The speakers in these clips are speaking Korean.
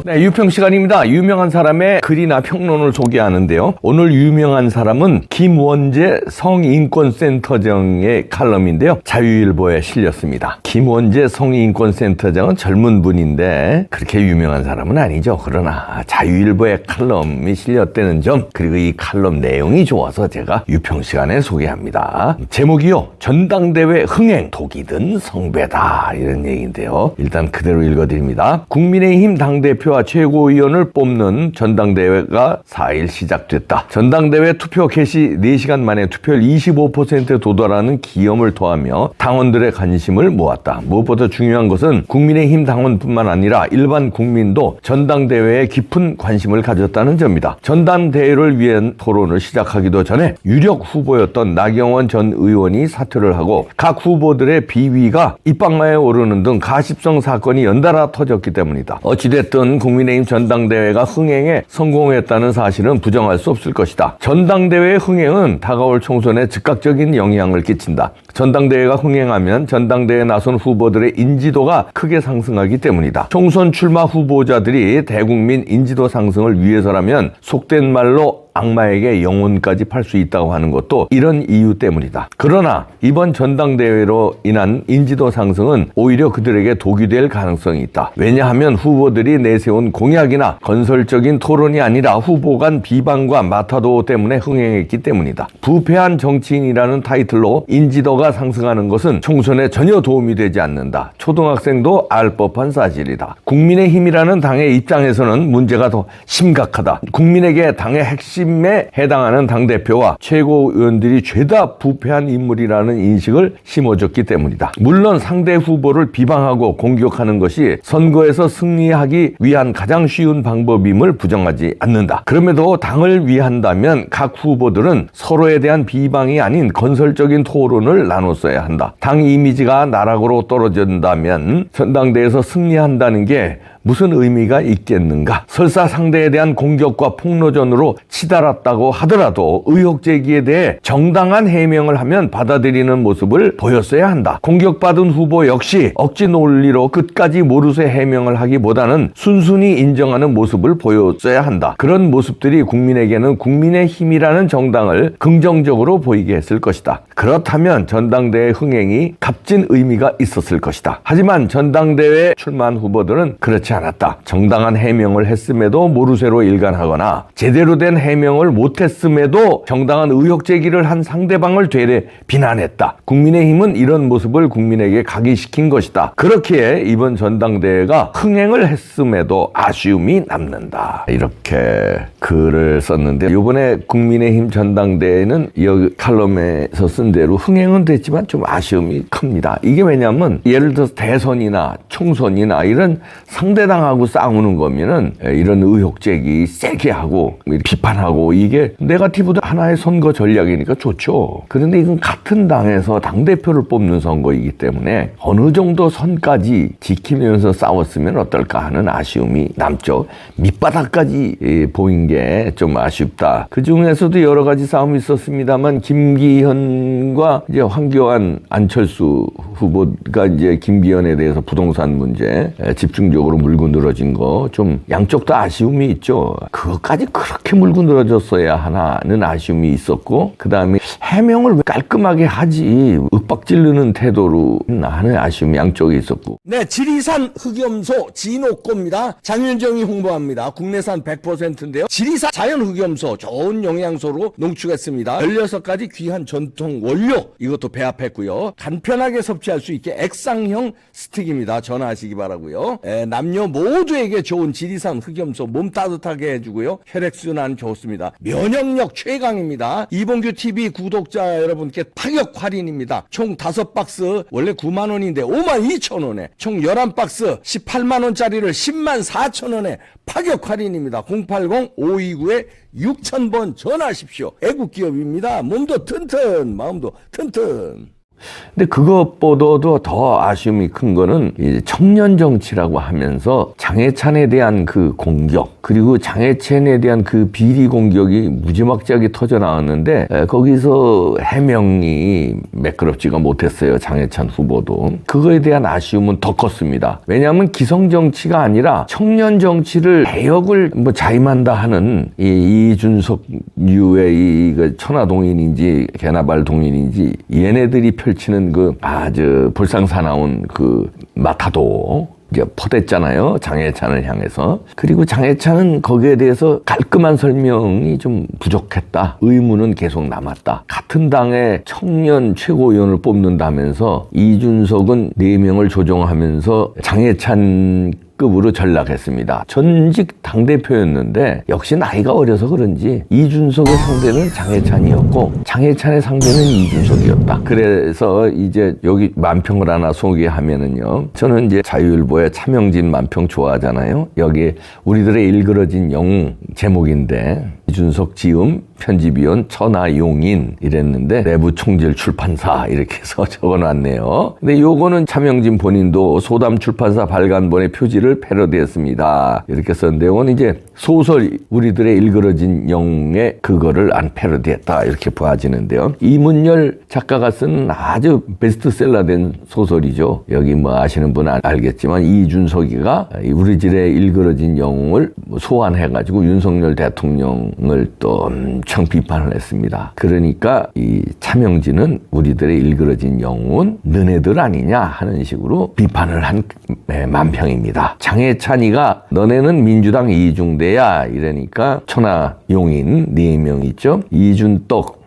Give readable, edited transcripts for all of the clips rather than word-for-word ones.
네, 유평 시간입니다. 유명한 사람의 글이나 평론을 소개하는데요. 오늘 유명한 사람은 김원재 성인권센터장의 칼럼인데요. 자유일보에 실렸습니다. 김원재 성인권센터장은 젊은 분인데 그렇게 유명한 사람은 아니죠. 그러나 자유일보에 칼럼이 실렸다는 점, 그리고 이 칼럼 내용이 좋아서 제가 유평 시간에 소개합니다. 제목이요, 전당대회 흥행 독이 든 성배다, 이런 얘기인데요. 일단 그대로 읽어드립니다. 국민의힘 당대표와 최고위원을 뽑는 전당대회가 4일 시작됐다. 전당대회 투표 개시 4시간 만에 투표율 25%에 도달하는 기염을 토하며 당원들의 관심을 모았다. 무엇보다 중요한 것은 국민의힘 당원뿐만 아니라 일반 국민도 전당대회에 깊은 관심을 가졌다는 점이다. 전당대회를 위한 토론을 시작하기도 전에 유력 후보였던 나경원 전 의원이 사퇴를 하고 각 후보들의 비위가 입방아에 오르는 등 가십성 사건이 연달아 터졌기 때문이다. 어찌됐든 국민의힘 전당대회가 흥행에 성공했다는 사실은 부정할 수 없을 것이다. 전당대회의 흥행은 다가올 총선에 즉각적인 영향을 끼친다. 전당대회가 흥행하면 전당대회에 나선 후보들의 인지도가 크게 상승하기 때문이다. 총선 출마 후보자들이 대국민 인지도 상승을 위해서라면 속된 말로 악마에게 영혼까지 팔 수 있다고 하는 것도 이런 이유 때문이다. 그러나 이번 전당대회로 인한 인지도 상승은 오히려 그들에게 독이 될 가능성이 있다. 왜냐하면 후보들이 내세운 공약이나 건설적인 토론이 아니라 후보 간 비방과 마타도 때문에 흥행했기 때문이다. 부패한 정치인이라는 타이틀로 인지도가 상승하는 것은 총선에 전혀 도움이 되지 않는다. 초등학생도 알 법한 사실이다. 국민의힘이라는 당의 입장에서는 문제가 더 심각하다. 국민에게 당의 핵심에 해당하는 당대표와 최고위원들이 죄다 부패한 인물이라는 인식을 심어줬기 때문이다. 물론 상대 후보를 비방하고 공격하는 것이 선거에서 승리하기 위한 가장 쉬운 방법임을 부정하지 않는다. 그럼에도 당을 위한다면 각 후보들은 서로에 대한 비방이 아닌 건설적인 토론을 나눴어야 한다. 당 이미지가 나락으로 떨어진다면 전당대회에서 승리한다는 게 무슨 의미가 있겠는가? 설사 상대에 대한 공격과 폭로전으로 치달았다고 하더라도 의혹 제기에 대해 정당한 해명을 하면 받아들이는 모습을 보였어야 한다. 공격받은 후보 역시 억지 논리로 끝까지 모르쇠 해명을 하기보다는 순순히 인정하는 모습을 보였어야 한다. 그런 모습들이 국민에게는 국민의힘이라는 정당을 긍정적으로 보이게 했을 것이다. 그렇다면 전당대회 흥행이 값진 의미가 있었을 것이다. 하지만 전당대회에 출마한 후보들은 그렇지 않았다. 정당한 해명을 했음에도 모르쇠로 일관하거나 제대로 된 해명을 못했음에도 정당한 의혹 제기를 한 상대방을 되레 비난했다. 국민의힘은 이런 모습을 국민에게 각인시킨 것이다. 그렇기에 이번 전당대회가 흥행을 했음에도 아쉬움이 남는다. 이렇게 글을 썼는데, 이번에 국민의힘 전당대회는 이 칼럼에서 쓴 대로 흥행은 됐지만 좀 아쉬움이 큽니다. 이게 왜냐면 예를 들어서 대선이나 총선이나 이런 상대당하고 싸우는 거면은 이런 의혹 제기 세게 하고 비판하고 이게 네거티브도 하나의 선거 전략이니까 좋죠. 그런데 이건 같은 당에서 당대표를 뽑는 선거이기 때문에 어느 정도 선까지 지키면서 싸웠으면 어떨까 하는 아쉬움이 남죠. 밑바닥까지 보인 게 좀 아쉽다. 그 중에서도 여러 가지 싸움이 있었습니다만 김기현과 이제 황교안, 안철수 후보가 이제 김기현에 대해서 부동산 문제 집중적으로 물고 늘어진 거 좀 양쪽 다 아쉬움이 있죠. 그것까지 그렇게 물고 늘어졌어야 하나는 아쉬움이 있었고, 그 다음에 해명을 깔끔하게 하지 윽박지르는 태도로 하는 아쉬움이 양쪽에 있었고. 네, 지리산 흑염소 진옥고입니다. 장윤정이 홍보합니다. 국내산 100%인데요. 지리산 자연 흑염소 좋은 영양소로 농축했습니다. 16가지 귀한 전통 원료, 이것도 배합했고요. 간편하게 섭취할 수 있게 액상형 스틱입니다. 전화하시기 바라고요. 남녀 모두에게 좋은 지리산 흑염소, 몸 따뜻하게 해주고요. 혈액순환 좋습니다. 면역력 최강입니다. 이봉규 TV 구독자 여러분께 파격 할인입니다. 총 5박스 원래 9만원인데 52,000원에 총 11박스 18만원짜리를 104,000원에 파격 할인입니다. 080-529-6000번 전화하십시오. 애국기업입니다. 몸도 튼튼, 마음도 튼튼. 근데 그것보다도 더 아쉬움이 큰 거는 이제 청년 정치라고 하면서 장해찬에 대한 그 공격, 그리고 장해찬에 대한 그 비리 공격이 무지막지하게 터져 나왔는데 거기서 해명이 매끄럽지가 못했어요. 장해찬 후보도. 그거에 대한 아쉬움은 더 컸습니다. 왜냐하면 기성 정치가 아니라 청년 정치를 개혁을 뭐 자임한다 하는 이준석 류의 이 천하동인인지 개나발 동인인지 얘네들이 펼치는 그 아주 불상사나운 그 마타도 이제 퍼댔잖아요. 장해찬을 향해서. 그리고 장해찬은 거기에 대해서 깔끔한 설명이 좀 부족했다. 의문은 계속 남았다. 같은 당의 청년 최고위원을 뽑는다면서 이준석은 4명을 조정하면서 장해찬 급으로 전락했습니다. 전직 당대표였는데 역시 나이가 어려서 그런지 이준석의 상대는 장해찬이었고 장해찬의 상대는 이준석이었다. 그래서 이제 여기 만평을 하나 소개하면은요. 저는 이제 자유일보의 차명진 만평 좋아하잖아요. 여기 우리들의 일그러진 영웅 제목인데 이준석 지음 편집위원 천하용인 이랬는데 내부 총질 출판사 이렇게 해서 적어놨네요. 근데 요거는 차명진 본인도 소담 출판사 발간본의 표지를 패러디했습니다. 이렇게 썼는데 이건 이제 소설 우리들의 일그러진 영웅의 그거를 안 패러디했다 이렇게 보아지는데요. 이문열 작가가 쓴 아주 베스트셀러된 소설이죠. 여기 뭐 아시는 분은 알겠지만 이준석이가 우리들의 일그러진 영웅을 소환해가지고 윤석열 대통령을 또 엄청 비판을 했습니다. 그러니까 이 차명진은 우리들의 일그러진 영웅은 너네들 아니냐 하는 식으로 비판을 한 만평입니다. 장해찬이가 너네는 민주당 이중대야 이러니까 천하용인 4명 있죠. 이준떡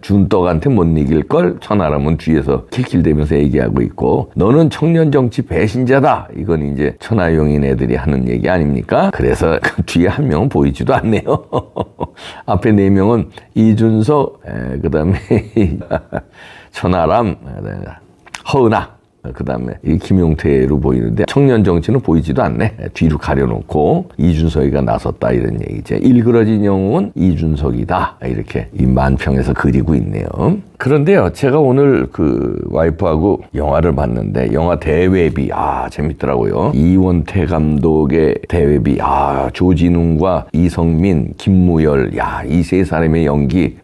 준떡한테 못 이길 걸 천하람은 뒤에서 킬킬대면서 얘기하고 있고 너는 청년 정치 배신자다. 이건 이제 천하용인 애들이 하는 얘기 아닙니까? 그래서 그 뒤에 한 명은 보이지도 않네요. 앞에 4명은 이준석, 그 다음에 천하람, 허은하, 그 다음에 이 김용태로 보이는데 청년 정치는 보이지도 않네. 뒤로 가려놓고 이준석이가 나섰다 이런 얘기죠. 일그러진 영웅은 이준석이다. 이렇게 이 만평에서 그리고 있네요. 그런데요, 제가 오늘 그 와이프하고 영화를 봤는데 영화 대회비 재밌더라고요. 이원태 감독의 대회비 조진웅과 이성민, 김무열 이 3사람의 연기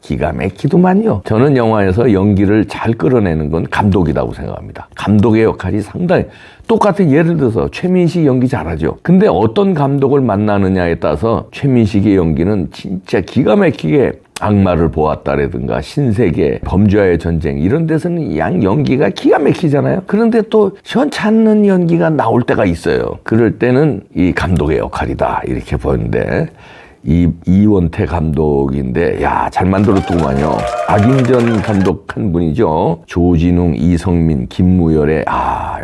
기가 막히더만요. 저는 영화에서 연기를 잘 끌어내는 건 감독이라고 생각합니다. 감독의 역할이 상당히 똑같은 예를 들어서 최민식 연기 잘하죠. 근데 어떤 감독을 만나느냐에 따라서 최민식의 연기는 진짜 기가 막히게 악마를 보았다라든가 신세계, 범죄와의 전쟁 이런 데서는 연기가 기가 막히잖아요. 그런데 또 시원찮는 연기가 나올 때가 있어요. 그럴 때는 이 감독의 역할이다 이렇게 보는데 이원태 감독인데 잘 만들었더구만요. 악인전 감독한 분이죠. 조진웅, 이성민, 김무열의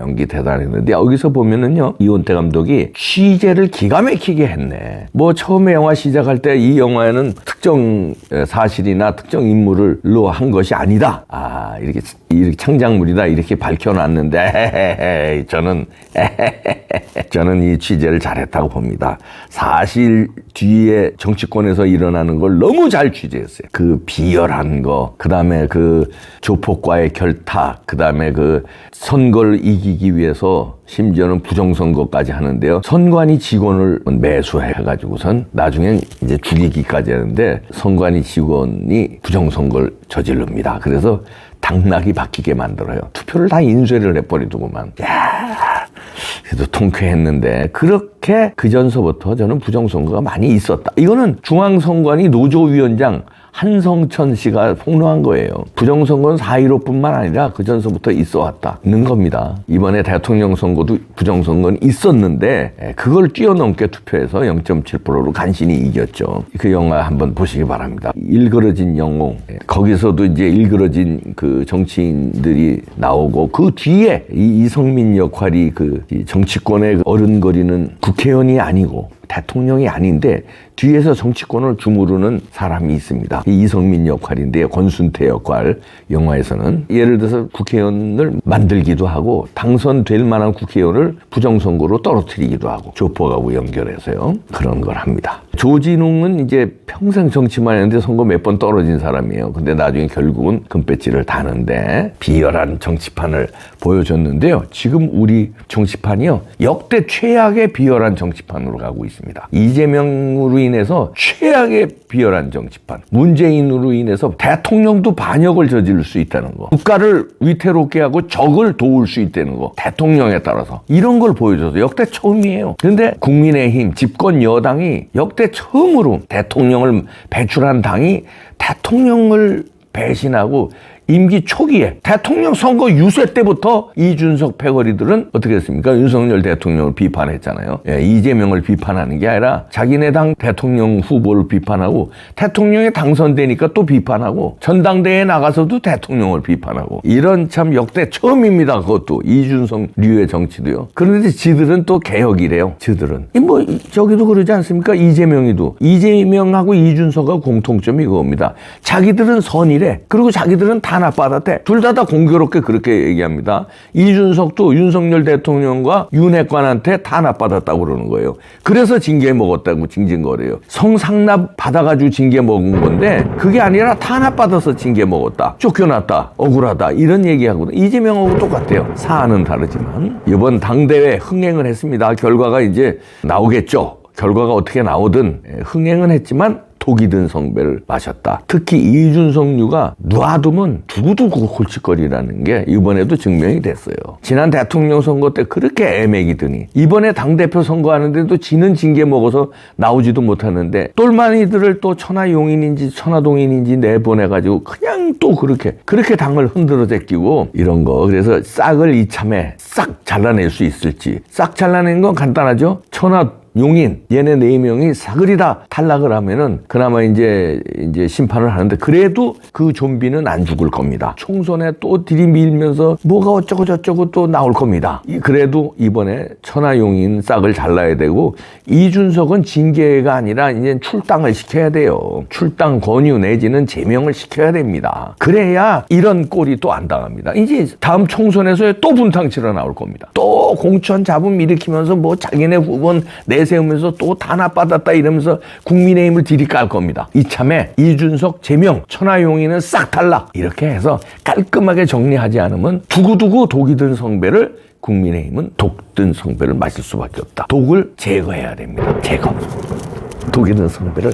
연기 대단했는데 여기서 보면은요 이원태 감독이 취재를 기가 막히게 했네. 뭐 처음에 영화 시작할 때 이 영화에는 특정 사실이나 특정 인물로 한 것이 아니다. 이렇게 창작물이다 이렇게 밝혀놨는데 저는 이 취재를 잘했다고 봅니다. 사실 뒤에 정치권에서 일어나는 걸 너무 잘 취재했어요. 그 비열한 거, 그 다음에 그 조폭과의 결탁, 그 다음에 그 선거를 이기기 위해서 심지어는 부정선거까지 하는데요. 선관위 직원을 매수해가지고선 나중엔 이제 죽이기까지 하는데 선관위 직원이 부정선거를 저지릅니다. 그래서 당락이 바뀌게 만들어요. 투표를 다 인쇄를 해버리더구만. 그래도 통쾌했는데 그렇게 그 전서부터 저는 부정선거가 많이 있었다. 이거는 중앙선관위 노조위원장 한성천 씨가 폭로한 거예요. 부정선거는 4.15뿐만 아니라 그 전서부터 있어왔다는 겁니다. 이번에 대통령 선거도 부정선거는 있었는데 그걸 뛰어넘게 투표해서 0.7%로 간신히 이겼죠. 그 영화 한번 보시기 바랍니다. 일그러진 영웅. 거기서도 이제 일그러진 그 정치인들이 나오고 그 뒤에 이성민 역할이 그 정치권의 어른거리는 국회의원이 아니고 대통령이 아닌데 뒤에서 정치권을 주무르는 사람이 있습니다. 이성민 역할인데요. 권순태 역할. 영화에서는 예를 들어서 국회의원을 만들기도 하고 당선될 만한 국회의원을 부정선거로 떨어뜨리기도 하고 조폭하고 연결해서요. 그런 걸 합니다. 조진웅은 이제 평생 정치만 했는데 선거 몇 번 떨어진 사람이에요. 근데 나중에 결국은 금배지를 다는데 비열한 정치판을 보여줬는데요. 지금 우리 정치판이요. 역대 최악의 비열한 정치판으로 가고 있습니다. 이재명으로 인해서 최악의 비열한 정치판. 문재인으로 인해서 대통령도 반역을 저지를 수 있다는 거. 국가를 위태롭게 하고 적을 도울 수 있다는 거. 대통령에 따라서. 이런 걸 보여줘서 역대 처음이에요. 그런데 국민의힘 집권 여당이 역대 처음으로 대통령을 배출한 당이 대통령을 배신하고 임기 초기에 대통령 선거 유세 때부터 이준석 패거리들은 어떻게 했습니까? 윤석열 대통령을 비판했잖아요. 예, 이재명을 비판하는 게 아니라 자기네 당 대통령 후보를 비판하고 대통령이 당선되니까 또 비판하고 전당대회에 나가서도 대통령을 비판하고 이런 참 역대 처음입니다. 그것도 이준석류의 정치도요. 그런데 지들은 또 개혁이래요. 지들은 뭐 저기도 그러지 않습니까? 이재명이도 이재명하고 이준석하고 공통점이 그겁니다. 자기들은 선이래. 그리고 자기들은 탄압받았대. 둘 다 공교롭게 그렇게 얘기합니다. 이준석도 윤석열 대통령과 윤핵관한테 탄압받았다고 그러는 거예요. 그래서 징계 먹었다고 징징거려요. 성상납 받아가지고 징계 먹은 건데 그게 아니라 탄압받아서 징계 먹었다. 쫓겨났다. 억울하다. 이런 얘기하거든요. 이재명하고 똑같아요. 사안은 다르지만 이번 당대회 흥행을 했습니다. 결과가 이제 나오겠죠. 결과가 어떻게 나오든 흥행은 했지만 독이 든 성배를 마셨다. 특히 이준석류가 놔두면 두고두고 골칫거리라는 게 이번에도 증명이 됐어요. 지난 대통령 선거 때 그렇게 애매기더니 이번에 당대표 선거하는데도 지는 징계 먹어서 나오지도 못하는데 똘마니들을 또 천하용인인지 천하동인인지 내보내가지고 그냥 또 그렇게 당을 흔들어 제끼고 이런 거. 그래서 싹을 이참에 싹 잘라낼 수 있을지. 싹 잘라낸 건 간단하죠. 용인 얘네 4명이 사그리다 탈락을 하면은 그나마 이제 심판을 하는데 그래도 그 좀비는 안 죽을 겁니다. 총선에 또 들이밀면서 뭐가 어쩌고 저쩌고 또 나올 겁니다. 그래도 이번에 천하용인 싹을 잘라야 되고 이준석은 징계가 아니라 이제 출당을 시켜야 돼요. 출당 권유 내지는 제명을 시켜야 됩니다. 그래야 이런 꼴이 또 안 당합니다. 이제 다음 총선에서 또 분탕 치러 나올 겁니다. 또 공천 잡음 일으키면서 뭐 자기네 후보는 세우면서 또 탄압받았다 이러면서 국민의힘을 들이깔 겁니다. 이참에 이준석, 제명, 천하용인은 싹 탈락 이렇게 해서 깔끔하게 정리하지 않으면 두고두고 독이 든 성배를 국민의힘은 독 든 성배를 마실 수밖에 없다. 독을 제거해야 됩니다. 제거. 독이 든 성배를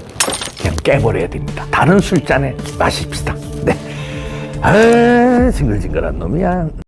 그냥 깨버려야 됩니다. 다른 술잔에 마십시다. 네. 징글징글한 놈이야.